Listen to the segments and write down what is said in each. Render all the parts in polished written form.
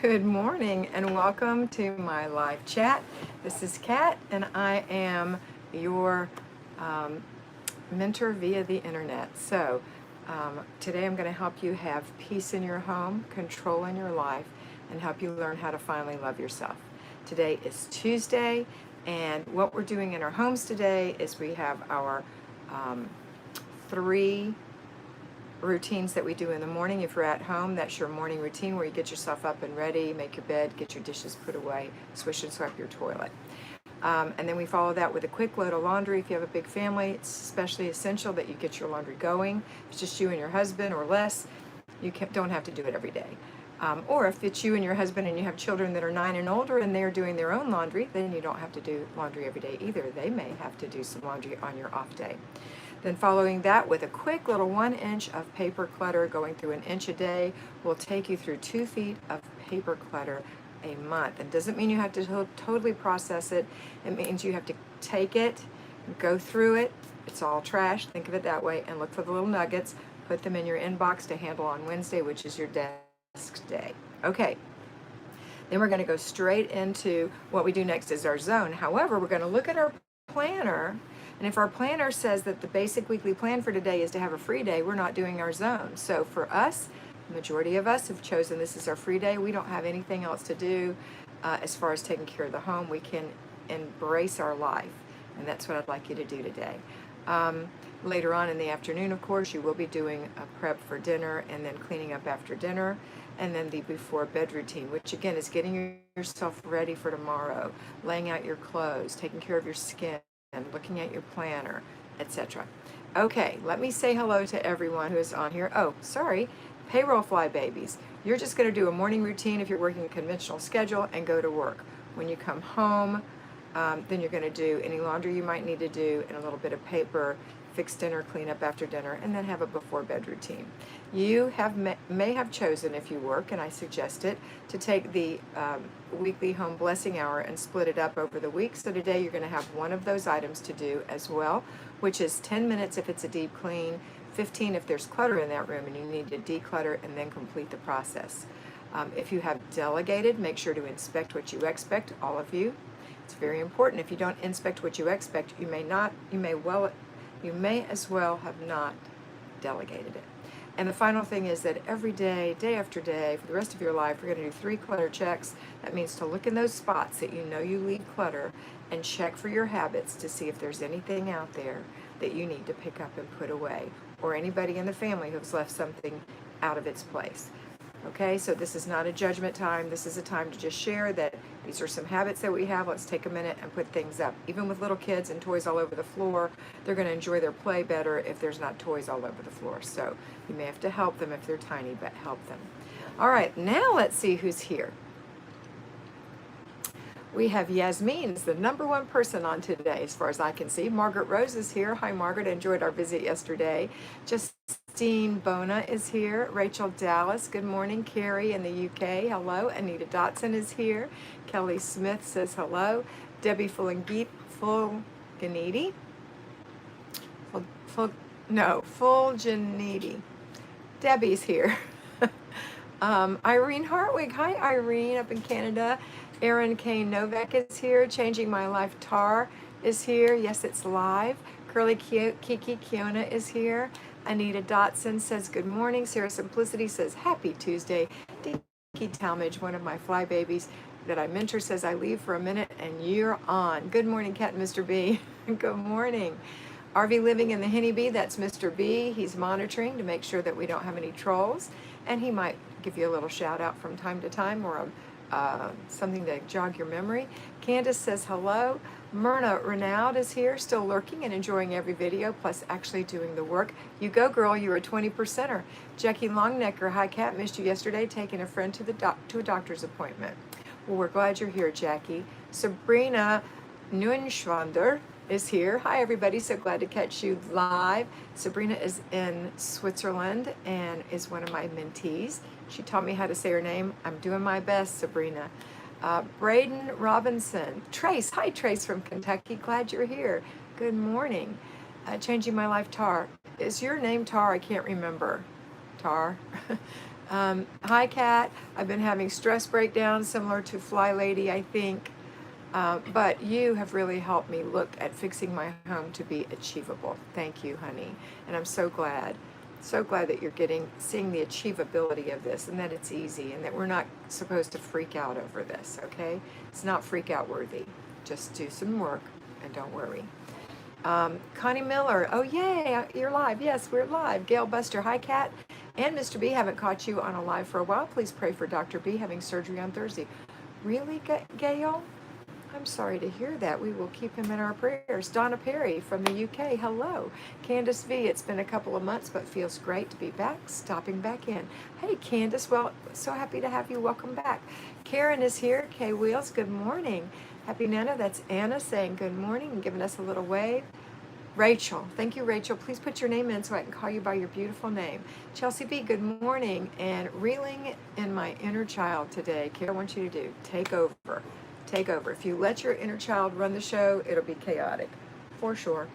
Good morning and welcome to my live chat. This is Kat and I am your um, mentor via the internet. Today I'm going to help you have peace in your home, control in your life, and help you learn how to finally love yourself. Today is Tuesday, and what we're doing in our homes today is we have our um, three routines that we do in the morning. If you're at home, that's your morning routine where you get yourself up and ready, make your bed, get your dishes put away, swish and swipe your toilet. And then we follow that with a quick load of laundry. If you have a big family, it's especially essential that you get your laundry going. If it's just you and your husband or less, don't have to do it every day. Or if it's you and your husband and you have children that are 9 and older and they're doing their own laundry, then you don't have to do laundry every day either. They may have to do some laundry on your off day. Then following that with a quick little 1 inch of paper clutter, going through an inch a day will take you through 2 feet of paper clutter a month. It doesn't mean you have to totally process it. It means you have to take it, go through it. It's all trash, think of it that way, and look for the little nuggets. Put them in your inbox to handle on Wednesday, which is your desk day. Okay. Then we're going to go straight into what we do next is our zone. However, we're going to look at our planner, and if our planner says that the basic weekly plan for today is to have a free day, we're not doing our zone. So for us, the majority of us have chosen this is our free day. We don't have anything else to do as far as taking care of the home. We can embrace our life, and that's what I'd like you to do today. Later on in the afternoon, of course, you will be doing a prep for dinner and then cleaning up after dinner, and then the before bed routine, which again is getting yourself ready for tomorrow, laying out your clothes, taking care of your skin, and looking at your planner, etc. Okay, let me say hello to everyone who is on here. Oh, sorry, payroll fly babies. You're just going to do a morning routine if you're working a conventional schedule and go to work. When you come home, then you're going to do any laundry you might need to do and a little bit of paper, fix dinner, clean up after dinner, and then have a before bed routine. You may have chosen, if you work, and I suggest it, to take the weekly home blessing hour and split it up over the week. So today you're going to have one of those items to do as well, which is 10 minutes if it's a deep clean, 15 if there's clutter in that room and you need to declutter and then complete the process. If you have delegated, make sure to inspect what you expect, all of you. It's very important. If you don't inspect what you expect, you may as well have not delegated it. And the final thing is that every day, day after day, for the rest of your life, we're going to do 3 clutter checks. That means to look in those spots that you know you leave clutter and check for your habits to see if there's anything out there that you need to pick up and put away, or anybody in the family who's left something out of its place. Okay, so this is not a judgment time. This is a time to just share that these are some habits that we have. Let's take a minute and put things up. Even with little kids and toys all over the floor, they're going to enjoy their play better if there's not toys all over the floor. So you may have to help them if they're tiny, but help them. All right, now let's see who's here. We have Yasmin is the #1 person on today, as far as I can see. Margaret Rose is here. Hi, Margaret. Enjoyed our visit yesterday. Justine Bona is here. Rachel Dallas, good morning. Carrie in the UK, hello. Anita Dotson is here. Kelly Smith says hello. Debbie Fulganiti. Fulganiti. Debbie's here. Irene Hartwig. Hi, Irene, up in Canada. Erin K. Novak is here. Changing My Life Tar is here. Yes, it's live. Curly Kiki Kiona is here. Anita Dotson says good morning. Sarah Simplicity says happy Tuesday. Dinky Talmadge, one of my fly babies that I mentor, says I leave for a minute and you're on. Good morning, Cat and Mr. B. Good morning. RV Living in the Henny Bee, that's Mr. B. He's monitoring to make sure that we don't have any trolls, and he might give you a little shout out from time to time or something to jog your memory. Candace says hello. Myrna Renaud is here, still lurking and enjoying every video, plus actually doing the work. You go, girl, you're a 20%er. Jackie Longnecker, hi, Kat, missed you yesterday, taking a friend to a doctor's appointment. Well, we're glad you're here, Jackie. Sabrina Neuenschwander is here. Hi, everybody, so glad to catch you live. Sabrina is in Switzerland and is one of my mentees. She taught me how to say her name. I'm doing my best, Sabrina. Braden Robinson. Trace. Hi, Trace from Kentucky. Glad you're here. Good morning. Changing My Life Tar. Is your name Tar? I can't remember. Tar. Hi, Kat. I've been having stress breakdowns similar to Flylady, I think. But you have really helped me look at fixing my home to be achievable. Thank you, honey. And I'm so glad. So glad that you're seeing the achievability of this and that it's easy and that we're not supposed to freak out over this, okay? It's not freak out worthy. Just do some work and don't worry. Connie Miller, oh yay, you're live. Yes, we're live. Gail Buster, hi Kat. And Mr. B, haven't caught you on a live for a while. Please pray for Dr. B having surgery on Thursday. Really, Gail? I'm sorry to hear that. We will keep him in our prayers. Donna Perry from the UK, hello. Candace V, it's been a couple of months, but feels great to be back, stopping back in. Hey, Candace, well, so happy to have you. Welcome back. Karen is here. Kay Wheels, good morning. Happy Nana, that's Anna saying good morning and giving us a little wave. Rachel, thank you, Rachel. Please put your name in so I can call you by your beautiful name. Chelsea B, good morning. And reeling in my inner child today, Kara, I want you to do, take over. Take over. If you let your inner child run the show, it'll be chaotic, for sure.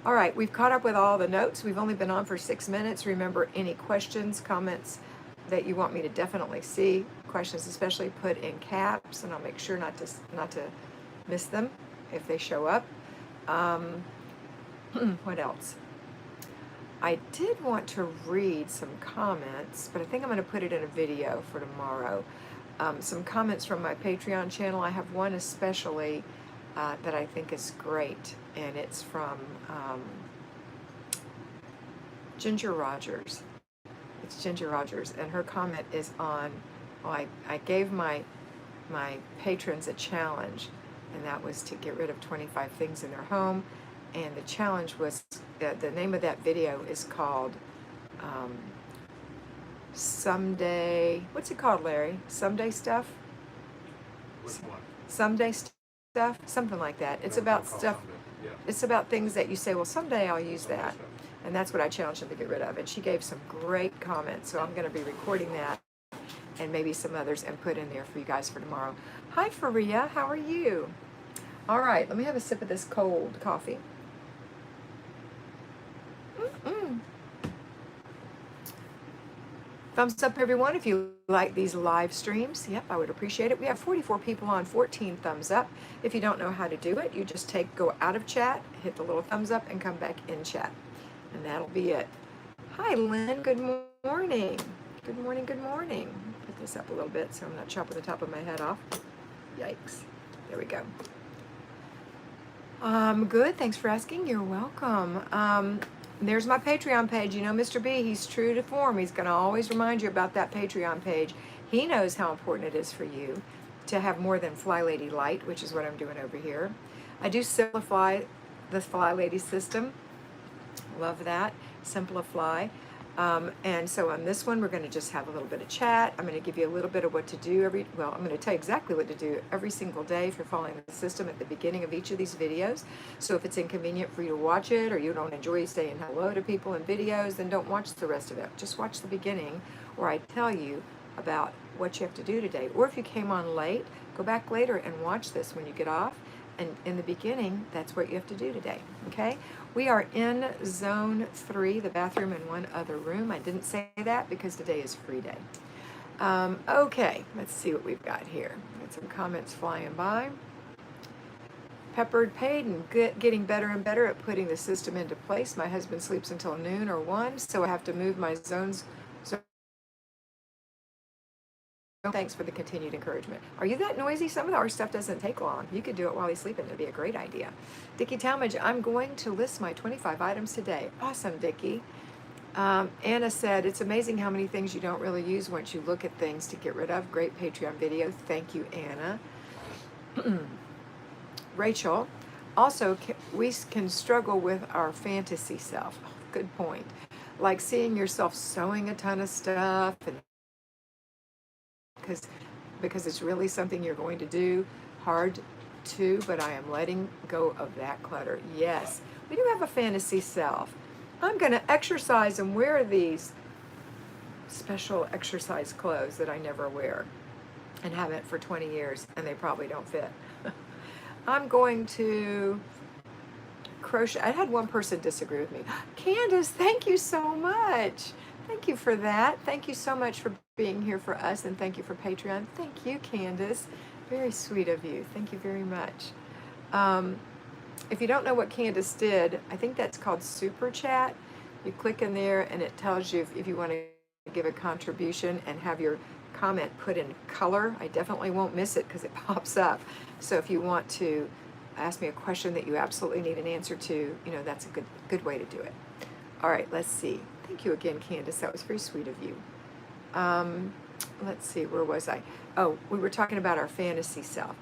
All right, we've caught up with all the notes. We've only been on for 6 minutes. Remember, any questions, comments that you want me to definitely see, questions especially, put in caps, and I'll make sure not to miss them if they show up. What else? I did want to read some comments, but I think I'm going to put it in a video for tomorrow. Some comments from my Patreon channel. I have one especially that I think is great, and it's from Ginger Rogers. It's Ginger Rogers, and her comment is on, well, I gave my patrons a challenge, and that was to get rid of 25 things in their home. And the challenge was, the name of that video is called Someday, what's it called, Larry? Someday Stuff? Which one? Someday Stuff? Something like that. It's about stuff, yeah. It's about things that you say, well, someday I'll use that. And that's what I challenged them to get rid of. And she gave some great comments, so I'm going to be recording that and maybe some others and put in there for you guys for tomorrow. Hi, Faria, how are you? All right, let me have a sip of this cold coffee. Thumbs up, everyone, if you like these live streams. Yep, I would appreciate it. We have 44 people on, 14 thumbs up. If you don't know how to do it, you just go out of chat, hit the little thumbs up, and come back in chat. And that'll be it. Hi, Lynn. Good morning. Good morning, good morning. Put this up a little bit so I'm not chopping the top of my head off. Yikes. There we go. Good. Thanks for asking. You're welcome. There's my Patreon page. You know, Mr. B, he's true to form. He's going to always remind you about that Patreon page. He knows how important it is for you to have more than Flylady Light, which is what I'm doing over here. I do simplify the Flylady system. Love that. Simplify. And so on this one, we're going to just have a little bit of chat. I'm going to give you a little bit of what to do I'm going to tell you exactly what to do every single day if you're following the system at the beginning of each of these videos. So if it's inconvenient for you to watch it, or you don't enjoy saying hello to people in videos, then don't watch the rest of it. Just watch the beginning where I tell you about what you have to do today. Or if you came on late, go back later and watch this when you get off. And in the beginning, that's what you have to do today, okay? We are in zone 3, the bathroom and one other room. I didn't say that because today is free day. Okay, let's see what we've got here. Got some comments flying by. Peppered paid and getting better and better at putting the system into place. My husband sleeps until noon or 1, so I have to move my zones. Thanks for the continued encouragement. Are you that noisy? Some of our stuff doesn't take long. You could do it while he's sleeping. It'd be a great idea. Dickie Talmadge, I'm going to list my 25 items today. Awesome, Dickie. Anna said, it's amazing how many things you don't really use once you look at things to get rid of. Great Patreon video. Thank you, Anna. Rachel, also, we can struggle with our fantasy self. Oh, good point. Like seeing yourself sewing a ton of stuff and because it's really something you're going to do. Hard to, but I am letting go of that clutter. Yes, we do have a fantasy self. I'm going to exercise and wear these special exercise clothes that I never wear and haven't for 20 years, and they probably don't fit. I'm going to crochet. I had one person disagree with me. Candace, thank you so much. Thank you for that. Thank you so much for being here for us, and thank you for Patreon. Thank you, Candace. Very sweet of you. Thank you very much. Um, if you don't know what Candace did, I think that's called Super Chat. You click in there, and it tells you if you want to give a contribution and have your comment put in color. I definitely won't miss it because it pops up. So if you want to ask me a question that you absolutely need an answer to, that's a good way to do it. All right, let's see. Thank you again, Candace. That was very sweet of you. Let's see, where was I? Oh, we were talking about our fantasy self.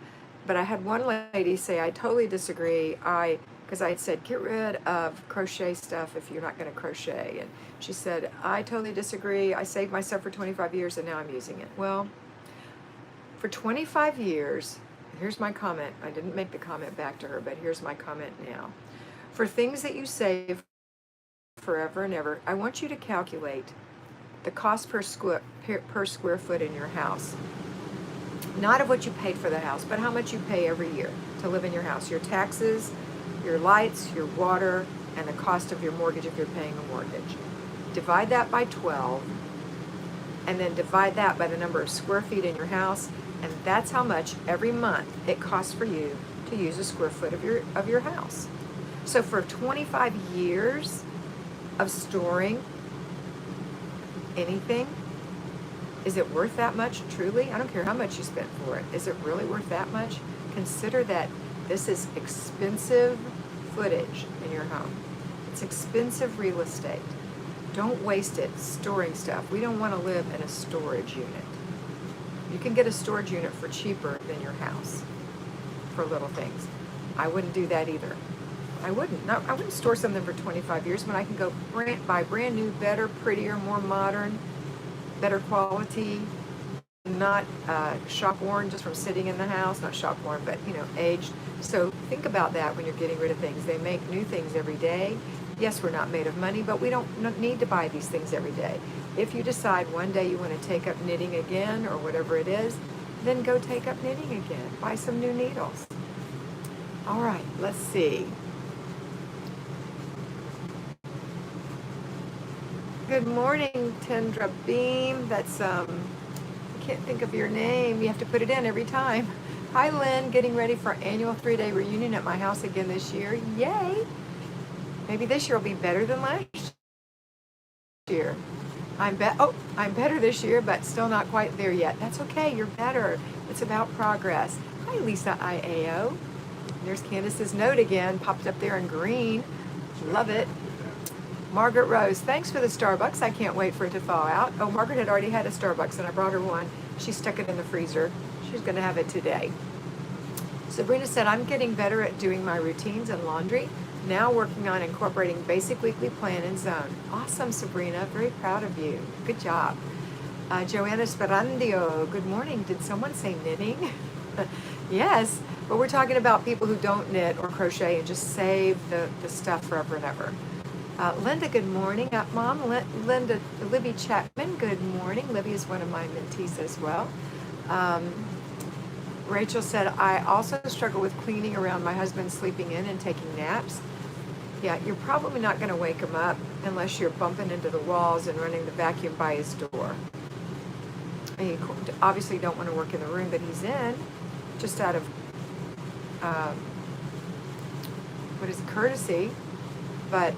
But I had one lady say, I totally disagree. Because I had said, get rid of crochet stuff if you're not going to crochet. And she said, I totally disagree. I saved myself for 25 years and now I'm using it. Well, for 25 years, here's my comment. I didn't make the comment back to her, but here's my comment now. For things that you save forever and ever, I want you to calculate the cost per square foot in your house. Not of what you paid for the house, but how much you pay every year to live in your house. Your taxes, your lights, your water, and the cost of your mortgage if you're paying a mortgage. Divide that by 12, and then divide that by the number of square feet in your house, and that's how much every month it costs for you to use a square foot of your house. So for 25 years of storing anything, is it worth that much, truly? I don't care how much you spent for it. Is it really worth that much? Consider that this is expensive footage in your home. It's expensive real estate. Don't waste it storing stuff. We don't want to live in a storage unit. You can get a storage unit for cheaper than your house for little things. I wouldn't do that either. I wouldn't store something for 25 years when I can go buy brand new, better, prettier, more modern, better quality, not shop worn just from sitting in the house, not shop worn, but aged. So think about that when you're getting rid of things. They make new things every day. Yes, we're not made of money, but we don't need to buy these things every day. If you decide one day you want to take up knitting again or whatever it is, then go take up knitting again. Buy some new needles. All right, let's see. Good morning, Tendra Beam. That's, I can't think of your name. You have to put it in every time. Hi, Lynn. Getting ready for our annual 3-day reunion at my house again this year. Yay! Maybe this year will be better than last year. I'm better this year, but still not quite there yet. That's okay. You're better. It's about progress. Hi, Lisa IAO. There's Candace's note again. Popped up there in green. Love it. Margaret Rose, thanks for the Starbucks. I can't wait for it to thaw out. Oh, Margaret had already had a Starbucks and I brought her one. She stuck it in the freezer. She's going to have it today. Sabrina said, I'm getting better at doing my routines and laundry. Now working on incorporating basic weekly plan and zone. Awesome, Sabrina. Very proud of you. Good job. Joanna Sperandio, good morning. Did someone say knitting? Yes, but we're talking about people who don't knit or crochet and just save the stuff forever and ever. Linda, good morning. Mom, Linda, Libby Chapman, good morning. Libby is one of my mentees as well. Rachel said, I also struggle with cleaning around my husband sleeping in and taking naps. Yeah, you're probably not going to wake him up unless you're bumping into the walls and running the vacuum by his door. And you obviously don't want to work in the room that he's in, just out of, courtesy. But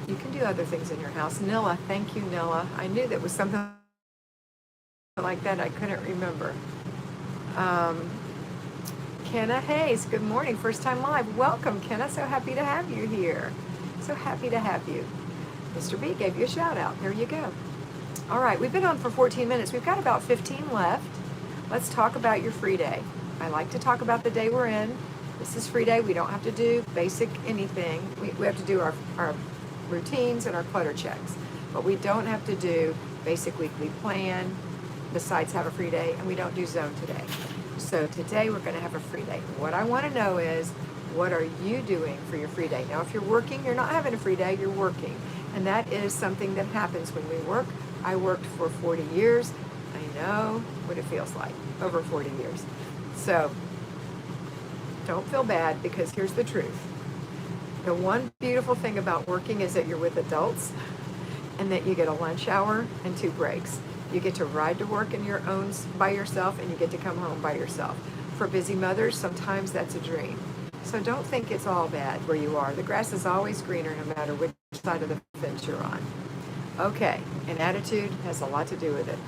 you can do other things in your house. Nilla, thank you, Nilla. I knew that was something like that. I couldn't remember. Kenna Hayes, good morning. First time live. Welcome, Kenna. So happy to have you here. So happy to have you. Mr. B gave you a shout out. There you go. All right, we've been on for 14 minutes. We've got about 15 left. Let's talk about your free day. I like to talk about the day we're in. This is free day. We don't have to do basic anything. We have to do our routines and our clutter checks, but we don't have to do basic weekly plan besides have a free day, and we don't do zone today. So today we're going to have a free day. What I want to know is, what are you doing for your free day? Now, if you're working, you're not having a free day, you're working, and that is something that happens when we work. I worked for 40 years. I know what it feels like, over 40 years. So don't feel bad, because here's the truth. The one beautiful thing about working is that you're with adults. and that you get a lunch hour and 2 breaks. You get to ride to work by yourself, and you get to come home by yourself. For busy mothers, sometimes that's a dream. So don't think it's all bad where you are. The grass is always greener no matter which side of the fence you're on. Okay, and attitude has a lot to do with it.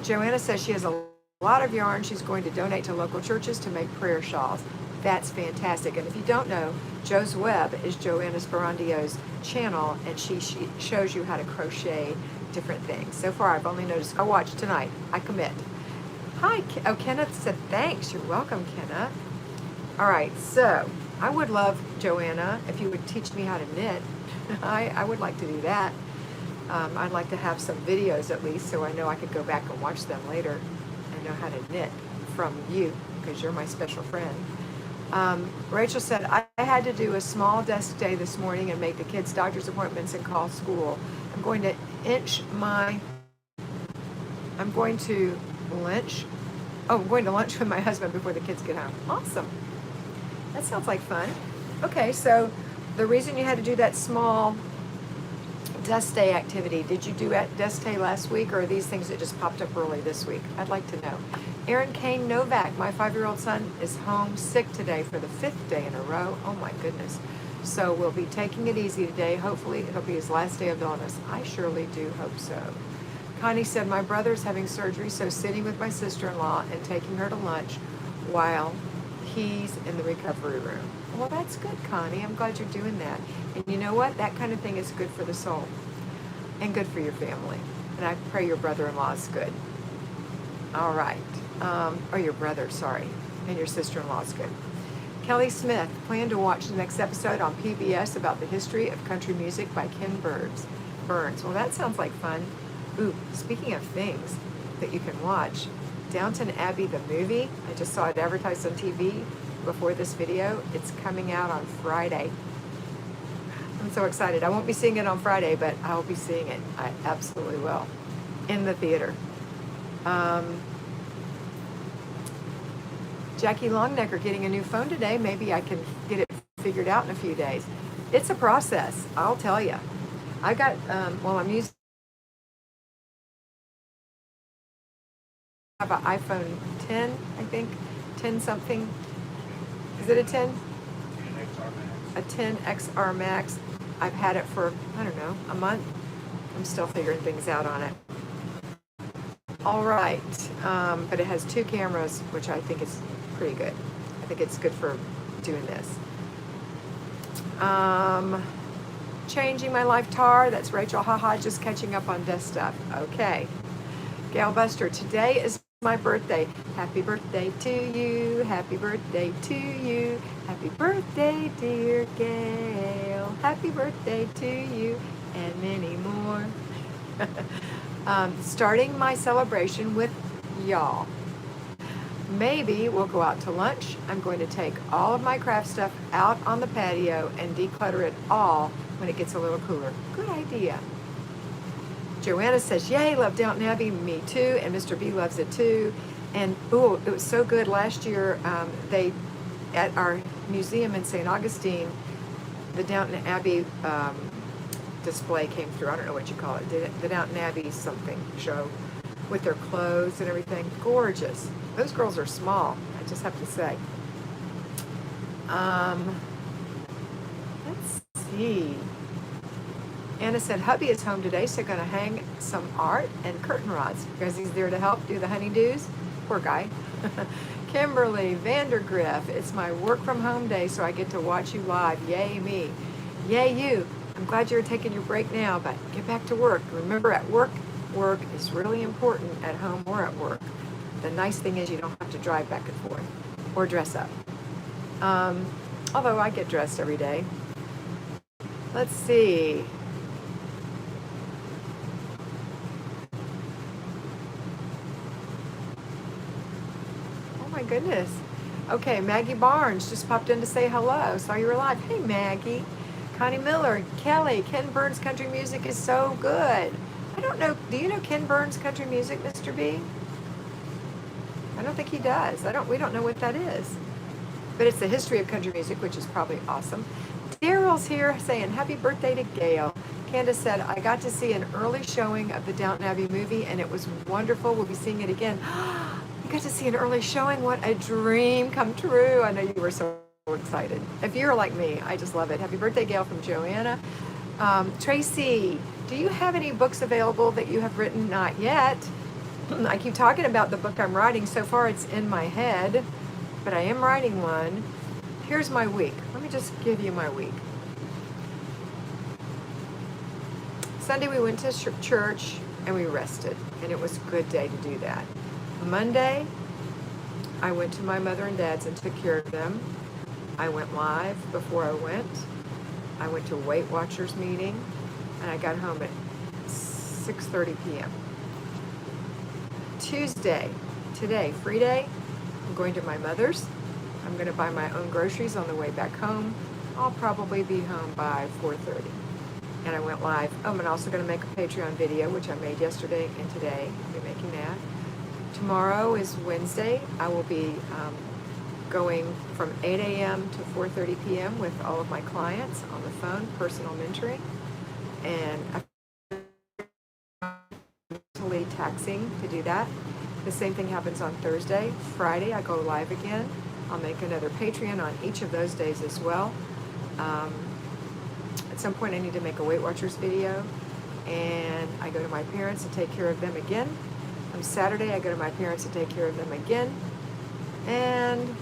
Joanna says she has a lot of yarn she's going to donate to local churches to make prayer shawls. That's fantastic. And if you don't know, Joe's Web is Joanna Sperandio's channel, and she shows you how to crochet different things. So far, I've only noticed. I'll watch tonight. I commit. Hi. Oh, Kenneth said thanks. You're welcome, Kenneth. All right. So I would love, Joanna, if you would teach me how to knit. I would like to do that. I'd like to have some videos at least, so I know I could go back and watch them later and know how to knit from you, because you're my special friend. Rachel said, I had to do a small desk day this morning and make the kids' doctor's appointments and call school. I'm going to lunch with my husband before the kids get home. Awesome. That sounds like fun. Okay, so the reason you had to do that small desk day activity, did you do at desk day last week, or are these things that just popped up early this week? I'd like to know. Aaron Kane Novak, my 5-year-old son, is home sick today for the 5th day in a row. Oh my goodness. So we'll be taking it easy today. Hopefully it'll be his last day of illness. I surely do hope so. Connie said, my brother's having surgery, so sitting with my sister-in-law and taking her to lunch while he's in the recovery room. Well, that's good, Connie. I'm glad you're doing that. And you know what? That kind of thing is good for the soul and good for your family. And I pray your brother-in-law is good. All right. Or your brother, sorry. And your sister-in-law is good. Kelly Smith, plan to watch the next episode on PBS about the history of country music by Ken Burns. Well, that sounds like fun. Ooh, speaking of things that you can watch, Downton Abbey, the movie, I just saw it advertised on TV before this video. It's coming out on Friday. I'm so excited. I won't be seeing it on Friday, but I'll be seeing it. I absolutely will. In the theater. Jackie Longnecker getting a new phone today. Maybe I can get it figured out in a few days. It's a process, I'll tell you. I got, I'm using I have an iPhone 10, I think, 10 something. Is it a 10? A 10 XR Max. I've had it for, I don't know, a month. I'm still figuring things out on it. All right, but it has 2 cameras, which I think is pretty good. I think it's good for doing this. Changing my life tar, that's Rachel, haha, just catching up on desk stuff. Okay. Gail Buster, today is my birthday. Happy birthday to you, happy birthday to you, happy birthday dear Gail, happy birthday to you, and many more. Starting my celebration with y'all. Maybe we'll go out to lunch. I'm going to take all of my craft stuff out on the patio and declutter it all when it gets a little cooler. Good idea. Joanna says, yay, love Downton Abbey. Me too. And Mr. B loves it too. And ooh, it was so good. Last year, they, at our museum in St. Augustine, the Downton Abbey display came through. I don't know what you call it. The Downton Abbey something show with their clothes and everything. Gorgeous. Those girls are small, I just have to say. Let's see. Anna said, hubby is home today, so going to hang some art and curtain rods because he's there to help do the honeydews. Poor guy. Kimberly Vandergriff, it's my work from home day, so I get to watch you live. Yay me. Yay you. I'm glad you're taking your break now, but get back to work. Remember, at work is really important at home or at work. The nice thing is you don't have to drive back and forth or dress up. Although I get dressed every day. Let's see. Oh my goodness. Okay, Maggie Barnes just popped in to say hello. Saw you were live. Hey Maggie. Connie Miller, Kelly, Ken Burns country music is so good. I don't know, do you know Ken Burns country music, Mr. B? I don't think he does. We don't know what that is. But it's the history of country music, which is probably awesome. Daryl's here saying happy birthday to Gail. Candace said, I got to see an early showing of the Downton Abbey movie, and it was wonderful. We'll be seeing it again. You got to see an early showing? What a dream come true. I know you were so excited. If you're like me, I just love it. Happy birthday, Gail, from Joanna. Tracy, do you have any books available that you have written? Not yet. I keep talking about the book I'm writing. So far, it's in my head, but I am writing one. Here's my week. Let me just give you my week. Sunday, we went to church and we rested, and it was a good day to do that. Monday, I went to my mother and dad's and took care of them. I went live before I went. I went to Weight Watchers meeting, and I got home at 6:30 p.m. Tuesday, today, free day, I'm going to my mother's. I'm going to buy my own groceries on the way back home. I'll probably be home by 4:30. And I went live. Oh, I'm also going to make a Patreon video, which I made yesterday and today. I'll be making that. Tomorrow is Wednesday. I will be going from 8 a.m. to 4:30 p.m. with all of my clients on the phone, personal mentoring. And mentally taxing to do that. The same thing happens on Thursday. Friday, I go live again. I'll make another Patreon on each of those days as well. At some point, I need to make a Weight Watchers video. And I go to my parents to take care of them again. On Saturday, I go to my parents to take care of them again. And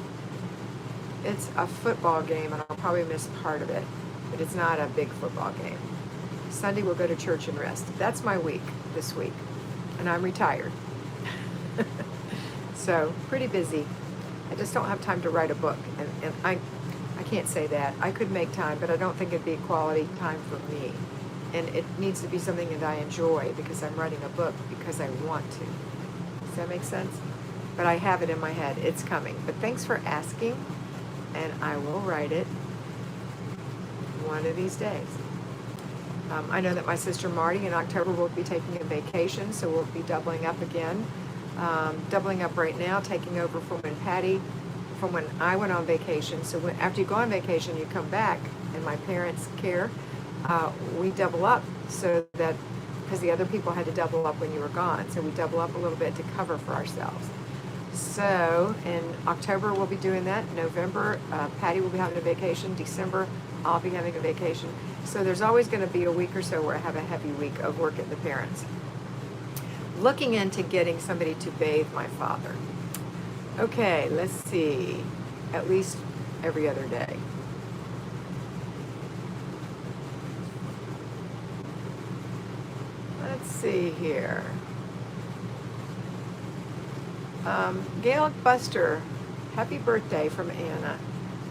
it's a football game, and I'll probably miss part of it. But it's not a big football game. Sunday, we'll go to church and rest. That's my week this week. And I'm retired. So, pretty busy. I just don't have time to write a book. And I can't say that. I could make time, but I don't think it'd be quality time for me. And it needs to be something that I enjoy because I'm writing a book because I want to. Does that make sense? But I have it in my head. It's coming. But thanks for asking, and I will write it one of these days. I know that my sister Marty in October will be taking a vacation, so we'll be doubling up again. Doubling up right now, taking over from when I went on vacation. So after you go on vacation, you come back in my parents' care. We double up so that, because the other people had to double up when you were gone, so we double up a little bit to cover for ourselves. So in October, we'll be doing that. November, Patty will be having a vacation. December, I'll be having a vacation. So there's always going to be a week or so where I have a heavy week of work at the parents. Looking into getting somebody to bathe my father. Okay, let's see. At least every other day. Let's see here. Gail Buster, happy birthday from Anna.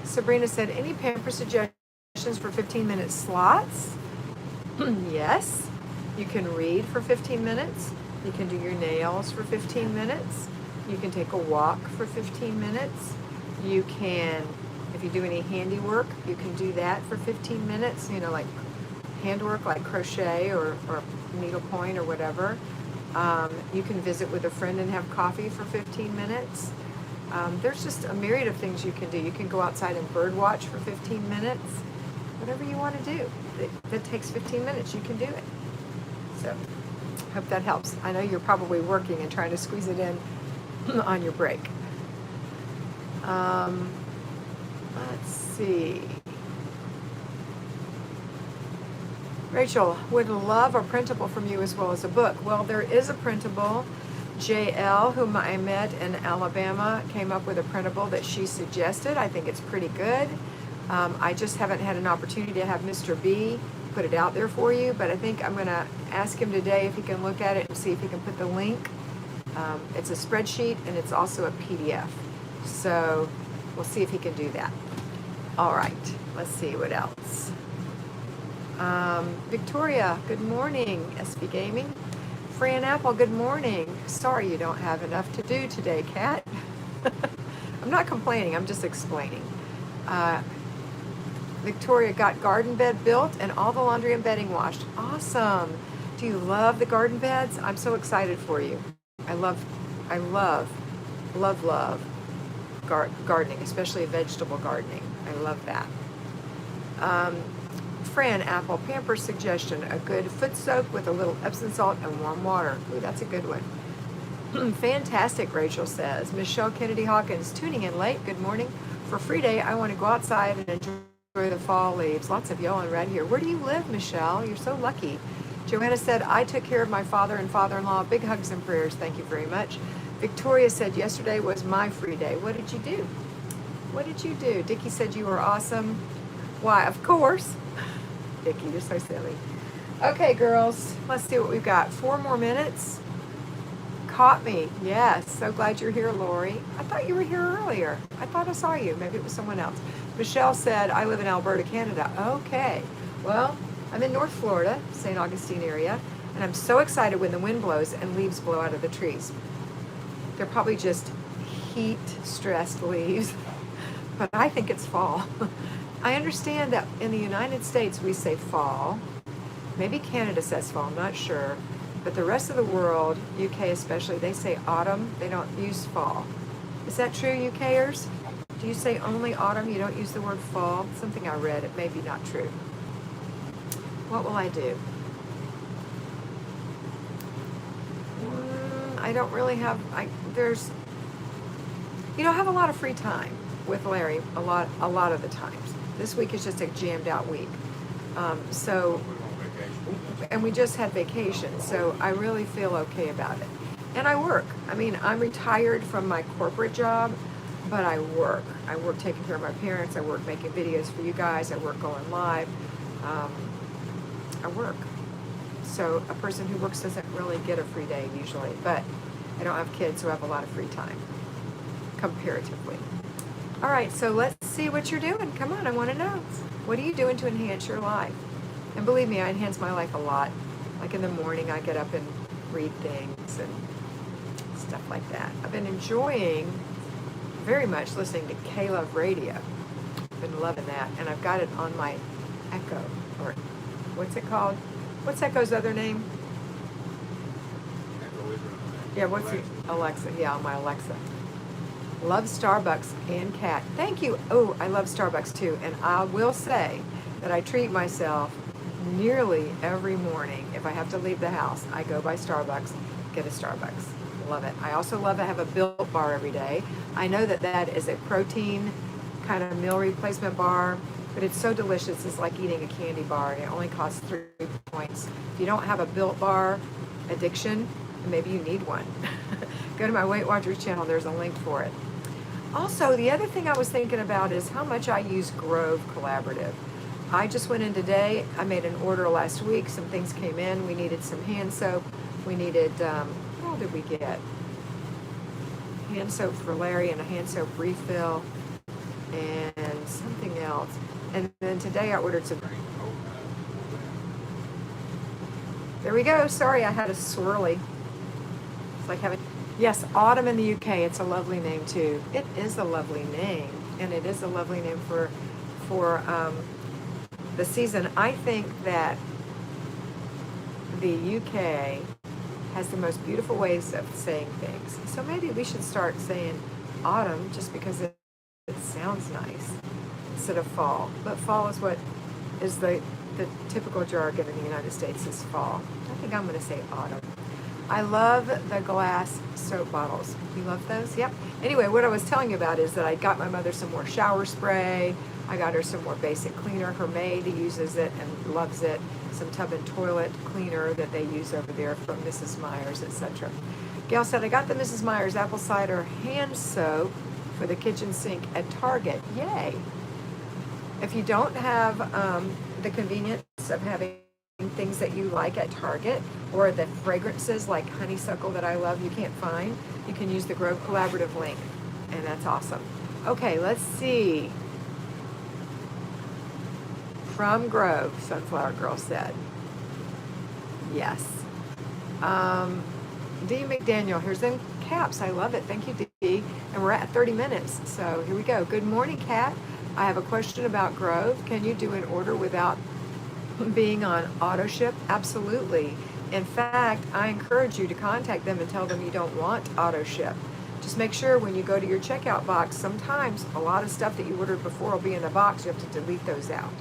Sabrina said, any pamper suggestions for 15-minute slots? Yes. You can read for 15 minutes. You can do your nails for 15 minutes. You can take a walk for 15 minutes. You can, if you do any handiwork, you can do that for 15 minutes, you know, like handwork, like crochet or needlepoint or whatever. You can visit with a friend and have coffee for 15 minutes. There's just a myriad of things you can do. You can go outside and bird watch for 15 minutes. Whatever you want to do that takes 15 minutes, you can do it. So, hope that helps. I know you're probably working and trying to squeeze it in on your break. Let's see. Rachel, would love a printable from you as well as a book. Well, there is a printable. JL, whom I met in Alabama, came up with a printable that she suggested. I think it's pretty good. I just haven't had an opportunity to have Mr. B put it out there for you, but I think I'm going to ask him today if he can look at it and see if he can put the link. It's a spreadsheet and it's also a PDF. So we'll see if he can do that. All right, let's see what else. Victoria, good morning. SB Gaming. Fran Apple, good morning. Sorry you don't have enough to do today, Kat. I'm not complaining, I'm just explaining. Victoria got garden bed built and all the laundry and bedding washed. Awesome. Do you love the garden beds? I'm so excited for you. I love gardening, especially vegetable gardening. I love that. Fran Apple Pampers suggestion, a good foot soak with a little Epsom salt and warm water. Ooh, that's a good one. Fantastic, Rachel says. Michelle Kennedy Hawkins, tuning in late. Good morning. For free day, I want to go outside and enjoy the fall leaves. Lots of yellow and red here. Where do you live, Michelle? You're so lucky. Joanna said, I took care of my father and father-in-law. Big hugs and prayers. Thank you very much. Victoria said, yesterday was my free day. What did you do? What did you do? Dickie said you were awesome. Why, of course. Dickie, you're so silly. Okay, girls, let's see what we've got. 4 more minutes. Caught me. Yes, so glad you're here, Lori. I thought you were here earlier. I thought I saw you. Maybe it was someone else. Michelle said, I live in Alberta, Canada. Okay. Well, I'm in North Florida, St. Augustine area, and I'm so excited when the wind blows and leaves blow out of the trees. They're probably just heat-stressed leaves, but I think it's fall. I understand that in the United States we say fall. Maybe Canada says fall, I'm not sure. But the rest of the world, UK especially, they say autumn. They don't use fall. Is that true, UKers? Do you say only autumn? You don't use the word fall? Something I read. It may be not true. What will I do? I don't really have, I have a lot of free time with Larry a lot of the times. This week is just a jammed out week. And we just had vacation, so I really feel okay about it. And I work. I mean, I'm retired from my corporate job, but I work. I work taking care of my parents. I work making videos for you guys. I work going live. I work. So a person who works doesn't really get a free day usually, but I don't have kids who have a lot of free time, comparatively. All right, so let's see what you're doing. Come on, I want to know. What are you doing to enhance your life? And believe me, I enhance my life a lot. Like in the morning, I get up and read things and stuff like that. I've been enjoying very much listening to K-Love Radio. I've been loving that. And I've got it on my Echo, or what's it called? What's Echo's other name? Yeah, what's the Alexa? Yeah, on my Alexa. Love Starbucks and Kat. Thank you. Oh, I love Starbucks too. And I will say that I treat myself nearly every morning. If I have to leave the house, I go by Starbucks, get a Starbucks. Love it. I also love to have a Built bar every day. I know that that is a protein kind of meal replacement bar, but it's so delicious. It's like eating a candy bar, and it only costs 3 points. If you don't have a Built bar addiction, maybe you need one. Go to my Weight Watchers channel. There's a link for it. Also, the other thing I was thinking about is how much I use Grove Collaborative. I just went in today. I made an order last week. Some things came in. We needed some hand soap. We needed, what did we get? Hand soap for Larry and a hand soap refill and something else. And then today I ordered some. There we go. Sorry, I had a swirly. It's like having, yes, autumn in the UK. It's a lovely name too. It is a lovely name, and it is a lovely name for the season. I think that the UK has the most beautiful ways of saying things. So maybe we should start saying autumn just because it sounds nice instead of fall. But fall is what is the typical jargon in the United States is fall. I think I'm going to say autumn. I love the glass soap bottles. You love those? Yep. Anyway, what I was telling you about is that I got my mother some more shower spray. I got her some more basic cleaner. Her maid uses it and loves it. Some tub and toilet cleaner that they use over there from Mrs. Meyer's, etc. Gail said, I got the Mrs. Meyer's apple cider hand soap for the kitchen sink at Target. Yay. If you don't have the convenience of having things that you like at Target, or the fragrances like honeysuckle that I love you can't find, you can use the Grove Collaborative link, and that's awesome. Okay, let's see. From Grove, Sunflower Girl said. Yes. D. McDaniel, here's them caps. I love it. Thank you, D. And we're at 30 minutes, so here we go. Good morning, Kat. I have a question about Grove. Can you do an order without being on auto ship? Absolutely. In fact, I encourage you to contact them and tell them you don't want auto ship. Just make sure when you go to your checkout box, sometimes a lot of stuff that you ordered before will be in the box. You have to delete those out.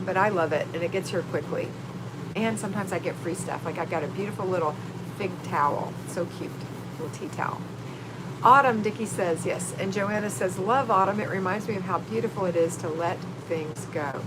but I love it, and it gets here quickly. And sometimes I get free stuff. Like I've got a beautiful little fig towel. So cute. Little tea towel. Autumn, Dickie says, yes. And Joanna says, love autumn. It reminds me of how beautiful it is to let things go.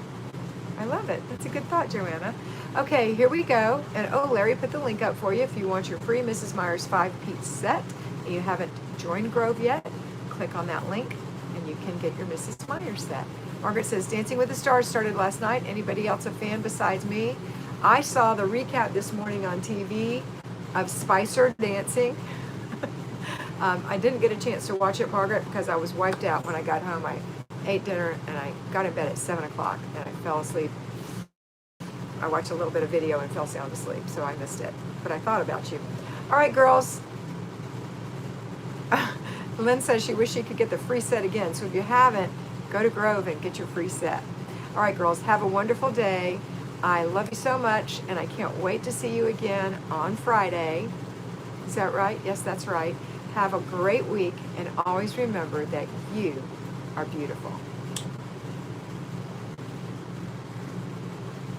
I love it. That's a good thought, Joanna. Okay, here we go. And oh, Larry put the link up for you if you want your free Mrs. Myers 5-piece set and you haven't joined Grove yet. Click on that link and you can get your Mrs. Myers set. Margaret says, Dancing with the Stars started last night. Anybody else a fan besides me? I saw the recap this morning on TV of Spicer dancing. I didn't get a chance to watch it, Margaret, because I was wiped out when I got home. I ate dinner and I got in bed at 7 o'clock and I fell asleep. I watched a little bit of video and fell sound asleep, so I missed it. But I thought about you. All right, girls. Lynn says she wishes she could get the free set again. So if you haven't, go to Grove and get your free set. All right, girls, have a wonderful day. I love you so much, and I can't wait to see you again on Friday. Is that right? Yes, that's right. Have a great week, and always remember that you are beautiful.